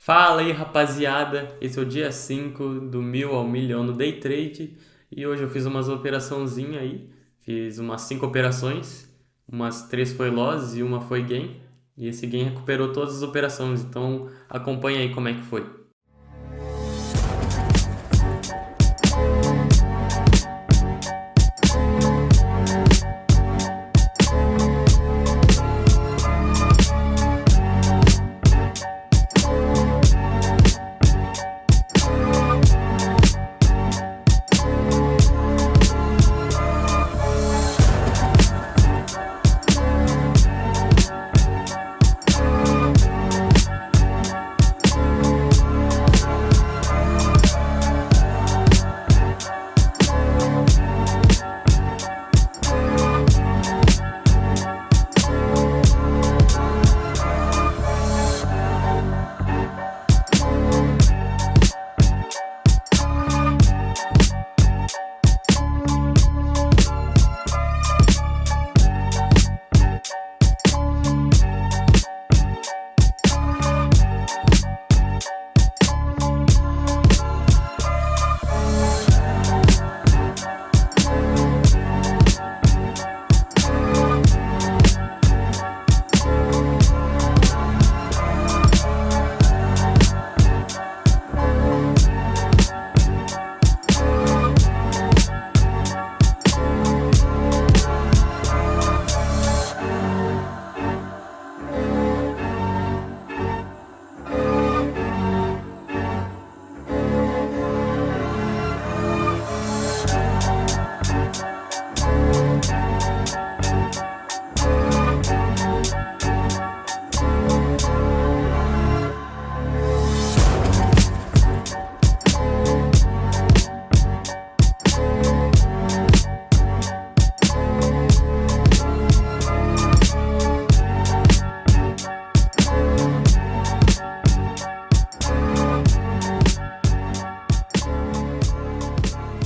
Fala aí, rapaziada. Esse é o dia 5 do 1.000 ao 1.000.000 no Day Trade e hoje eu fiz umas operaçãozinha aí. Fiz umas 5 operações, umas 3 foi loss e uma foi gain. E esse gain recuperou todas as operações, então acompanha aí como é que foi.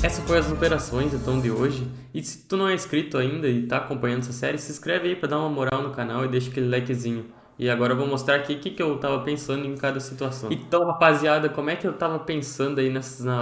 Essa foi as operações então de hoje. E se tu não é inscrito ainda e tá acompanhando essa série, se inscreve aí pra dar uma moral no canal e deixa aquele likezinho. E agora eu vou mostrar aqui o que eu tava pensando em cada situação. Então, rapaziada, como é que eu tava pensando aí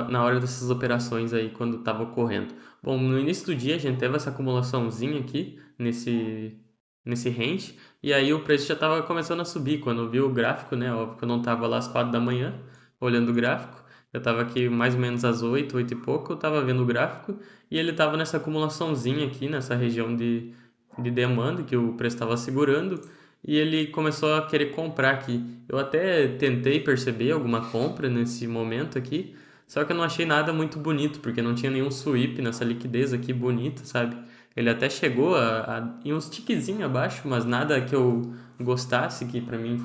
na hora dessas operações aí, quando tava ocorrendo? Bom, no início do dia a gente teve essa acumulaçãozinha aqui, nesse range, e aí o preço já tava começando a subir. Quando eu vi o gráfico, né, óbvio que eu não tava lá às 4 da manhã, olhando o gráfico, eu tava aqui mais ou menos às 8, 8 e pouco, eu tava vendo o gráfico e ele tava nessa acumulaçãozinha aqui, nessa região de demanda que o preço estava segurando e ele começou a querer comprar aqui. Eu até tentei perceber alguma compra nesse momento aqui, só que eu não achei nada muito bonito, porque não tinha nenhum sweep nessa liquidez aqui bonita, sabe? Ele até chegou a ir uns tiquezinho abaixo, mas nada que eu gostasse, que para mim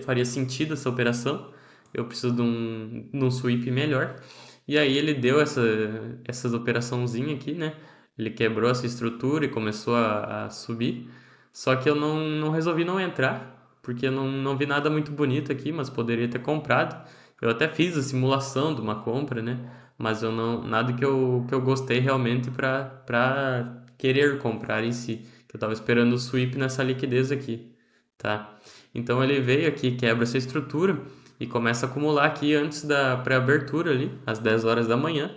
faria sentido essa operação. Eu preciso de um sweep melhor. E aí ele deu essas operaçãozinha aqui, né? Ele quebrou essa estrutura e começou a subir. Só que eu não resolvi não entrar, porque eu não vi nada muito bonito aqui, mas poderia ter comprado. Eu até fiz a simulação de uma compra, né? Mas eu não, nada que eu gostei realmente para querer comprar em si. Que eu tava esperando o sweep nessa liquidez aqui, tá? Então ele veio aqui, quebra essa estrutura e começa a acumular aqui antes da pré-abertura ali, às 10 horas da manhã,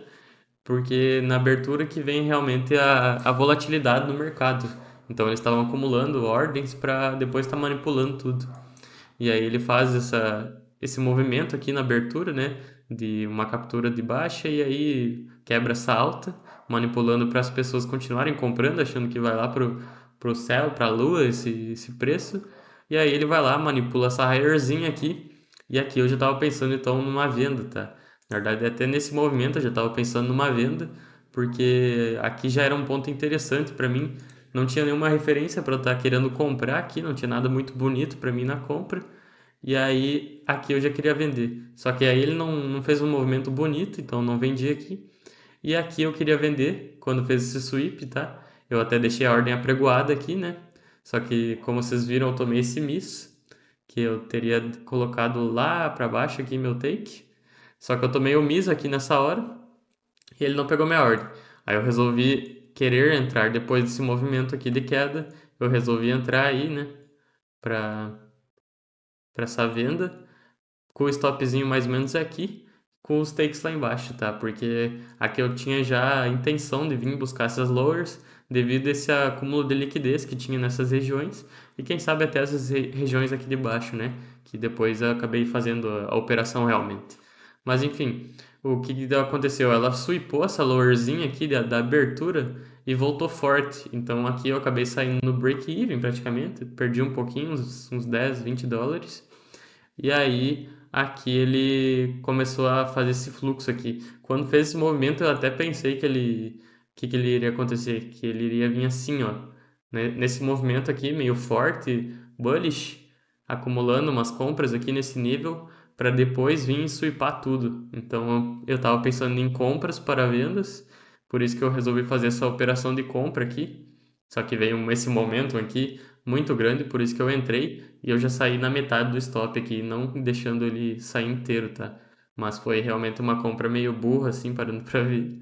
porque na abertura que vem realmente a volatilidade no mercado. Então eles estavam acumulando ordens para depois estar manipulando tudo. E aí ele faz esse movimento aqui na abertura, né, de uma captura de baixa e aí quebra essa alta, manipulando para as pessoas continuarem comprando, achando que vai lá pro céu, para a lua esse preço. E aí ele vai lá, manipula essa higherzinha aqui. E aqui eu já estava pensando então numa venda, tá? Na verdade, até nesse movimento eu já estava pensando numa venda, porque aqui já era um ponto interessante para mim. Não tinha nenhuma referência para eu estar querendo comprar aqui, não tinha nada muito bonito para mim na compra. E aí aqui eu já queria vender. Só que aí ele não fez um movimento bonito, então eu não vendi aqui. E aqui eu queria vender quando fez esse sweep, tá? Eu até deixei a ordem apregoada aqui, né? Só que como vocês viram, eu tomei esse miss, que eu teria colocado lá para baixo aqui meu take. Só que eu tomei o miss aqui nessa hora e ele não pegou minha ordem. Aí eu resolvi querer entrar depois desse movimento aqui de queda. Eu resolvi entrar aí, né? Para essa venda. com o stopzinho mais ou menos aqui, com os takes lá embaixo, tá? Porque aqui eu tinha já a intenção de vir buscar essas lowers devido a esse acúmulo de liquidez que tinha nessas regiões e quem sabe até essas regiões aqui de baixo, né? Que depois eu acabei fazendo a operação realmente. Mas enfim, o que aconteceu? Ela sweepou essa lowerzinha aqui da abertura e voltou forte. Então aqui eu acabei saindo no break-even praticamente, perdi um pouquinho, uns 10, 20 dólares. E aí aqui ele começou a fazer esse fluxo aqui. Quando fez esse movimento, eu até pensei que ele iria acontecer, que ele iria vir assim, ó, né? Nesse movimento aqui meio forte, bullish, acumulando umas compras aqui nesse nível para depois vir e sweepar tudo. Então eu estava pensando em compras para vendas, por isso que eu resolvi fazer essa operação de compra aqui. Só que veio esse momento aqui muito grande, por isso que eu entrei e eu já saí na metade do stop aqui, não deixando ele sair inteiro, tá? Mas foi realmente uma compra meio burra, assim, parando pra ver.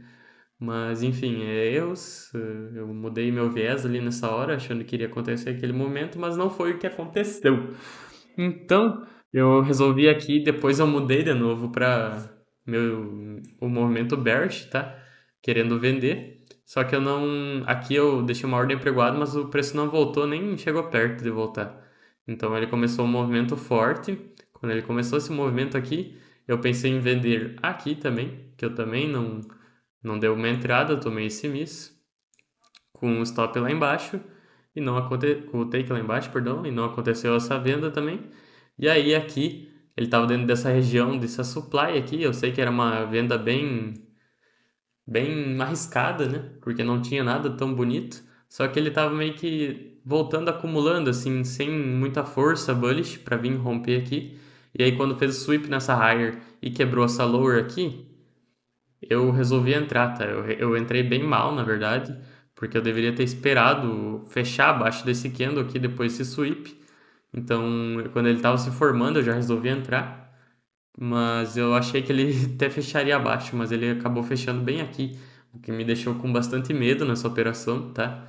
Mas enfim, é erros. Eu mudei meu viés ali nessa hora, achando que iria acontecer aquele momento, mas não foi o que aconteceu. Então, eu resolvi aqui, depois eu mudei de novo para o movimento bearish, tá? Querendo vender. Só que eu não, aqui eu deixei uma ordem pregoada, mas o preço não voltou, nem chegou perto de voltar. Então ele começou um movimento forte. Quando ele começou esse movimento aqui, eu pensei em vender aqui também, que eu também não deu uma entrada, eu tomei esse miss com o stop lá embaixo e não aconteceu, com o take lá embaixo, perdão, e não aconteceu essa venda também. E aí aqui ele estava dentro dessa região, dessa supply aqui, eu sei que era uma venda bem arriscada, né? Porque não tinha nada tão bonito, só que ele estava meio que voltando acumulando assim, sem muita força bullish para vir romper aqui. E aí quando fez o sweep nessa higher e quebrou essa lower aqui, eu resolvi entrar, tá? Eu entrei bem mal, na verdade, porque eu deveria ter esperado fechar abaixo desse candle aqui depois desse sweep. Então, quando ele estava se formando, eu já resolvi entrar, mas eu achei que ele até fecharia abaixo, mas ele acabou fechando bem aqui, o que me deixou com bastante medo nessa operação, tá?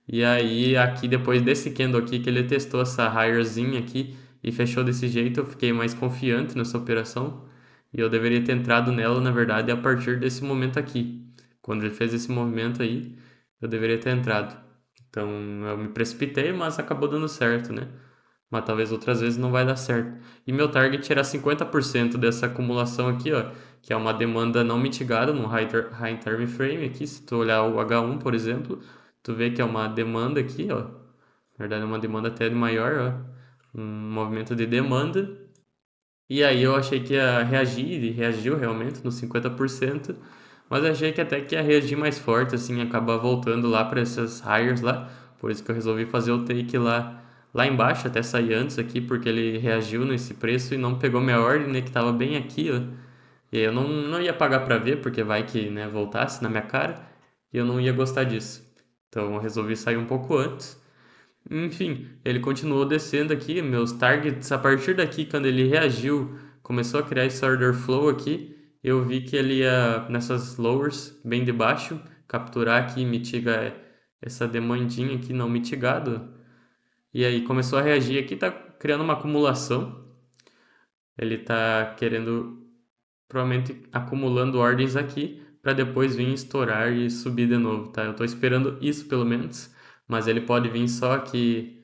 E aí, aqui depois desse candle aqui, que ele testou essa higherzinha aqui e fechou desse jeito, eu fiquei mais confiante nessa operação. E eu deveria ter entrado nela, na verdade, a partir desse momento aqui. Quando ele fez esse movimento aí, eu deveria ter entrado. Então, eu me precipitei, mas acabou dando certo, né? Mas talvez outras vezes não vai dar certo. E meu target era 50% dessa acumulação aqui, ó, que é uma demanda não mitigada no high term frame aqui, se tu olhar o H1, por exemplo, tu vê que é uma demanda aqui, ó. Na verdade é uma demanda até maior, ó. Um movimento de demanda. E aí eu achei que ia reagir, e reagiu realmente nos 50%, mas achei que até que ia reagir mais forte, assim, acabar voltando lá para essas hires lá. Por isso que eu resolvi fazer o take lá embaixo, até sair antes aqui, porque ele reagiu nesse preço e não pegou minha ordem, né, que tava bem aqui, ó. E aí eu não ia pagar para ver, porque vai que, né, voltasse na minha cara, e eu não ia gostar disso. Então eu resolvi sair um pouco antes. Enfim, ele continuou descendo aqui, meus targets, a partir daqui, quando ele reagiu, começou a criar esse order flow aqui, eu vi que ele ia nessas lowers, bem de baixo, capturar aqui, mitiga essa demandinha aqui não mitigado. E aí começou a reagir aqui, tá criando uma acumulação. Ele tá querendo, provavelmente acumulando ordens aqui, para depois vir estourar e subir de novo, tá? Eu tô esperando isso pelo menos, mas ele pode vir só que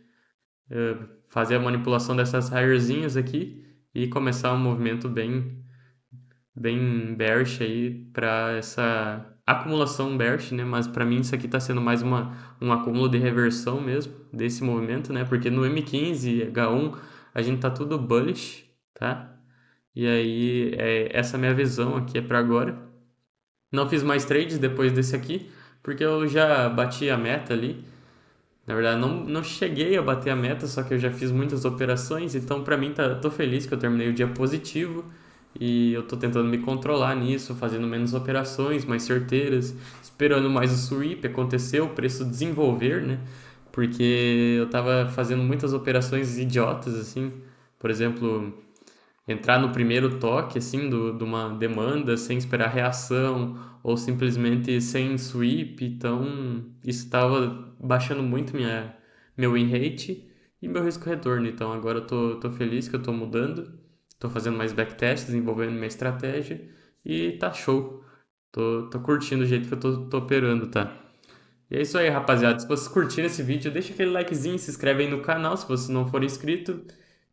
fazer a manipulação dessas higherzinhas aqui e começar um movimento bem bearish aí para essa acumulação bearish, né? Mas para mim isso aqui está sendo mais um acúmulo de reversão mesmo desse movimento, né? Porque no M15, H1, a gente tá tudo bullish, tá? E aí, essa minha visão aqui é para agora. Não fiz mais trades depois desse aqui, porque eu já bati a meta ali. Na verdade, não cheguei a bater a meta, só que eu já fiz muitas operações, então pra mim tô feliz que eu terminei o dia positivo e eu tô tentando me controlar nisso, fazendo menos operações, mais certeiras, esperando mais o sweep acontecer, o preço desenvolver, né? Porque eu tava fazendo muitas operações idiotas, assim, por exemplo, entrar no primeiro toque assim de uma demanda sem esperar reação ou simplesmente sem sweep, então isso estava baixando muito meu win rate e meu risco retorno. Então agora eu tô feliz que eu tô mudando Tô fazendo mais backtests, desenvolvendo minha estratégia e tá show. Tô curtindo o jeito que eu tô operando, tá? E é isso aí, rapaziada. Se vocês curtiram esse vídeo, deixa aquele likezinho, se inscreve aí no canal se você não for inscrito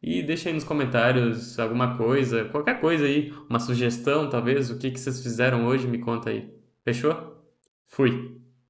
e deixa aí nos comentários alguma coisa, qualquer coisa aí, uma sugestão talvez, o que vocês fizeram hoje, me conta aí. Fechou? Fui.